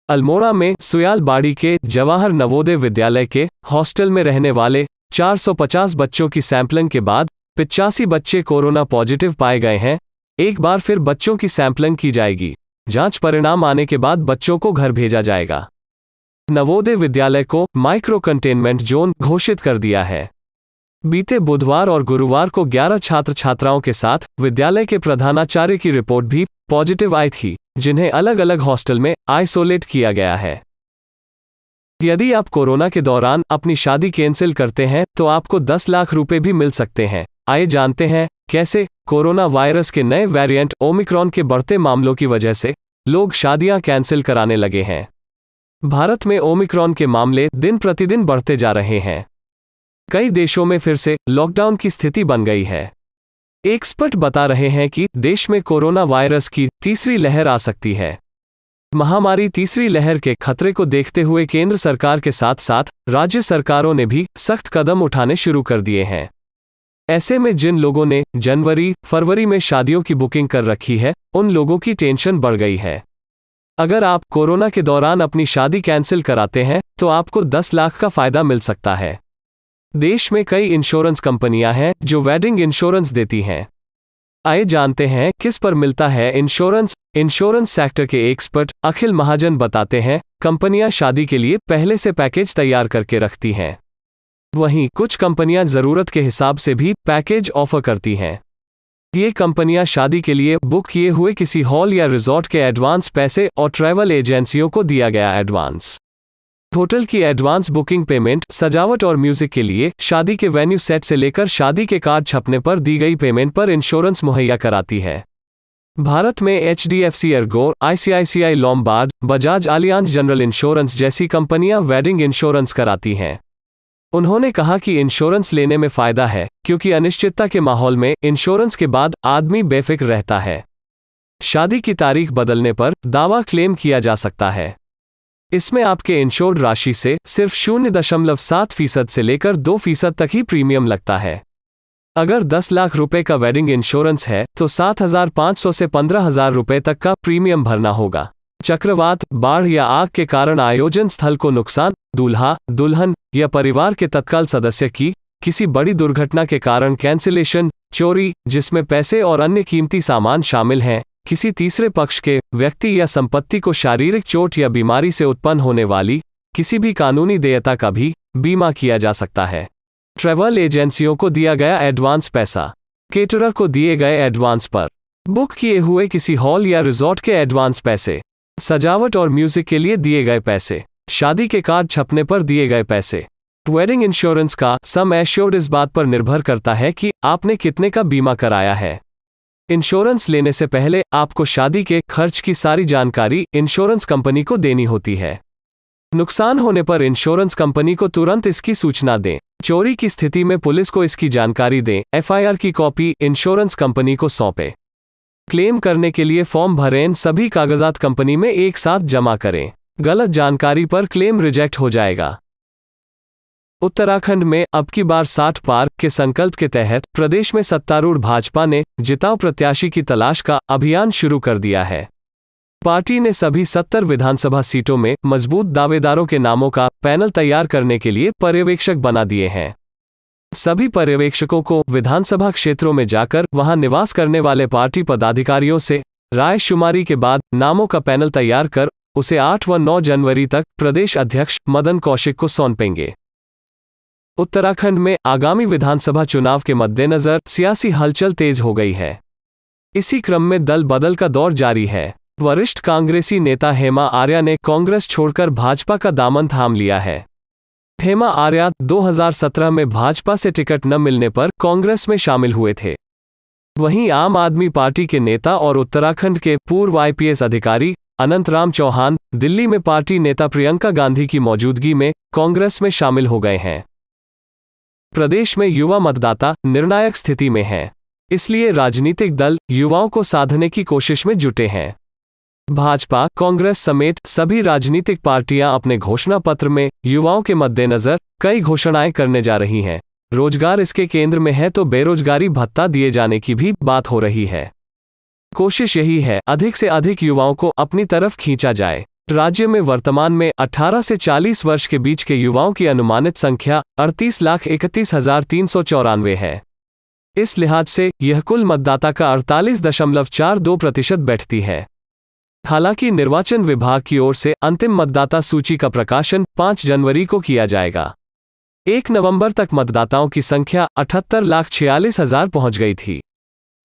अल्मोड़ा में सुयालबाड़ी के जवाहर नवोदय विद्यालय के हॉस्टल में रहने वाले 450 बच्चों की सैंपलिंग के बाद 85 बच्चे कोरोना पॉजिटिव पाए गए हैं। एक बार फिर बच्चों की सैंपलिंग की जाएगी। जांच परिणाम आने के बाद बच्चों को घर भेजा जाएगा। नवोदय विद्यालय को माइक्रो कंटेनमेंट जोन घोषित कर दिया है। बीते बुधवार और गुरुवार को 11 छात्र छात्राओं के साथ विद्यालय के प्रधानाचार्य की रिपोर्ट भी पॉजिटिव आई थी, जिन्हें अलग अलग हॉस्टल में आइसोलेट किया गया है। यदि आप कोरोना के दौरान अपनी शादी कैंसिल करते हैं तो आपको 10 लाख रुपए भी मिल सकते हैं। आइए जानते हैं कैसे। कोरोना वायरस के नए वेरिएंट ओमिक्रॉन के बढ़ते मामलों की वजह से लोग शादियां कैंसिल कराने लगे हैं। भारत में ओमिक्रॉन के मामले दिन प्रतिदिन बढ़ते जा रहे हैं। कई देशों में फिर से लॉकडाउन की स्थिति बन गई है। एक्सपर्ट बता रहे हैं कि देश में कोरोना वायरस की तीसरी लहर आ सकती है। महामारी तीसरी लहर के खतरे को देखते हुए केंद्र सरकार के साथ साथ राज्य सरकारों ने भी सख्त कदम उठाने शुरू कर दिए हैं। ऐसे में जिन लोगों ने जनवरी फरवरी में शादियों की बुकिंग कर रखी है, उन लोगों की टेंशन बढ़ गई है। अगर आप कोरोना के दौरान अपनी शादी कैंसिल कराते हैं तो आपको 10 लाख का फायदा मिल सकता है। देश में कई इंश्योरेंस कंपनियां हैं जो वेडिंग इंश्योरेंस देती हैं। आइए जानते हैं किस पर मिलता है इंश्योरेंस। इंश्योरेंस सेक्टर के एक्सपर्ट अखिल महाजन बताते हैं, कंपनियां शादी के लिए पहले से पैकेज तैयार करके रखती हैं। वहीं कुछ कंपनियां जरूरत के हिसाब से भी पैकेज ऑफर करती हैं। ये कंपनियां शादी के लिए बुक किए हुए किसी हॉल या रिजॉर्ट के एडवांस पैसे और ट्रैवल एजेंसियों को दिया गया एडवांस होटल की एडवांस बुकिंग पेमेंट, सजावट और म्यूजिक के लिए शादी के वेन्यू सेट से लेकर शादी के कार्ड छपने पर दी गई पेमेंट पर इंश्योरेंस मुहैया कराती है। भारत में HDFC Ergo, ICICI Lombard, Bajaj Allianz general insurance जैसी कंपनियां वेडिंग इंश्योरेंस कराती हैं। उन्होंने कहा कि इंश्योरेंस लेने में फायदा है क्योंकि अनिश्चितता के माहौल में इंश्योरेंस के बाद आदमी बेफिक्र रहता है। शादी की तारीख बदलने पर दावा क्लेम किया जा सकता है। इसमें आपके इंश्योर्ड राशि से सिर्फ 0.7% से लेकर 2% तक ही प्रीमियम लगता है। अगर 10 लाख रुपए का वेडिंग इंश्योरेंस है तो 7,500 से 15,000 रुपए तक का प्रीमियम भरना होगा। चक्रवात, बाढ़ या आग के कारण आयोजन स्थल को नुकसान, दूल्हा दुल्हन या परिवार के तत्काल सदस्य की किसी बड़ी दुर्घटना के कारण कैंसिलेशन, चोरी जिसमें पैसे और अन्य कीमती सामान शामिल हैं, किसी तीसरे पक्ष के व्यक्ति या संपत्ति को शारीरिक चोट या बीमारी से उत्पन्न होने वाली किसी भी कानूनी देयता का भी बीमा किया जा सकता है। ट्रैवल एजेंसियों को दिया गया एडवांस पैसा, केटरर को दिए गए एडवांस पर बुक किए हुए किसी हॉल या रिजॉर्ट के एडवांस पैसे, सजावट और म्यूजिक के लिए दिए गए पैसे, शादी के कार्ड छपने पर दिए गए पैसे। वेडिंग इंश्योरेंस का सम एश्योर्ड इस बात पर निर्भर करता है कि आपने कितने का बीमा कराया है। इंश्योरेंस लेने से पहले आपको शादी के खर्च की सारी जानकारी इंश्योरेंस कंपनी को देनी होती है। नुकसान होने पर इंश्योरेंस कंपनी को तुरंत इसकी सूचना दें। चोरी की स्थिति में पुलिस को इसकी जानकारी दें। FIR की कॉपी इंश्योरेंस कंपनी को सौंपें। क्लेम करने के लिए फॉर्म भरें। सभी कागजात कंपनी में एक साथ जमा करें। गलत जानकारी पर क्लेम रिजेक्ट हो जाएगा। उत्तराखंड में अब की बार 60 पार के संकल्प के तहत प्रदेश में सत्तारूढ़ भाजपा ने जिताऊ प्रत्याशी की तलाश का अभियान शुरू कर दिया है। पार्टी ने सभी 70 विधानसभा सीटों में मजबूत दावेदारों के नामों का पैनल तैयार करने के लिए पर्यवेक्षक बना दिए हैं। सभी पर्यवेक्षकों को विधानसभा क्षेत्रों में जाकर वहां निवास करने वाले पार्टी पदाधिकारियों से राय शुमारी के बाद नामों का पैनल तैयार कर उसे 8 व 9 जनवरी तक प्रदेश अध्यक्ष मदन कौशिक को सौंपेंगे। उत्तराखंड में आगामी विधानसभा चुनाव के मद्देनजर सियासी हलचल तेज हो गई है। इसी क्रम में दल बदल का दौर जारी है। वरिष्ठ कांग्रेसी नेता हेमा आर्या ने कांग्रेस छोड़कर भाजपा का दामन थाम लिया है। हेमा आर्या 2017 में भाजपा से टिकट न मिलने पर कांग्रेस में शामिल हुए थे। वहीं आम आदमी पार्टी के नेता और उत्तराखंड के पूर्व IPS अधिकारी अनंतराम चौहान दिल्ली में पार्टी नेता प्रियंका गांधी की मौजूदगी में कांग्रेस में शामिल हो गए हैं। प्रदेश में युवा मतदाता निर्णायक स्थिति में हैं, इसलिए राजनीतिक दल युवाओं को साधने की कोशिश में जुटे हैं। भाजपा, कांग्रेस समेत सभी राजनीतिक पार्टियां अपने घोषणा पत्र में युवाओं के मद्देनजर कई घोषणाएं करने जा रही हैं। रोजगार इसके केंद्र में है तो बेरोजगारी भत्ता दिए जाने की भी बात हो रही है। कोशिश यही है अधिक से अधिक युवाओं को अपनी तरफ खींचा जाए। राज्य में वर्तमान में 18 से 40 वर्ष के बीच के युवाओं की अनुमानित संख्या 38,31,394 है। इस लिहाज से यह कुल मतदाता का 48.42% बैठती है। हालांकि निर्वाचन विभाग की ओर से अंतिम मतदाता सूची का प्रकाशन 5 जनवरी को किया जाएगा। 1 नवंबर तक मतदाताओं की संख्या 78,46,000 पहुंच गई थी।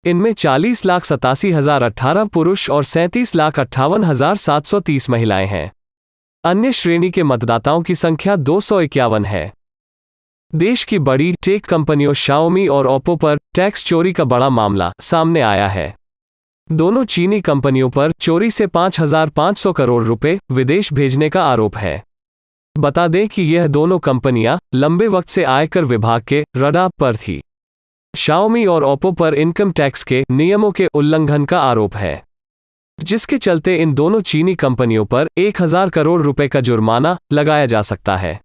इनमें 40,87,018 पुरुष और 37,58,730 महिलाएं हैं। अन्य श्रेणी के मतदाताओं की संख्या 251 है। देश की बड़ी टेक कंपनियों शाओमी और ओप्पो पर टैक्स चोरी का बड़ा मामला सामने आया है। दोनों चीनी कंपनियों पर चोरी से 5,500 करोड़ रुपए विदेश भेजने का आरोप है। बता दें कि यह दोनों कंपनियां लंबे वक्त से आयकर विभाग के रडार पर थी। शाओमी और ओप्पो पर इनकम टैक्स के नियमों के उल्लंघन का आरोप है, जिसके चलते इन दोनों चीनी कंपनियों पर 1,000 करोड़ रुपए का जुर्माना लगाया जा सकता है।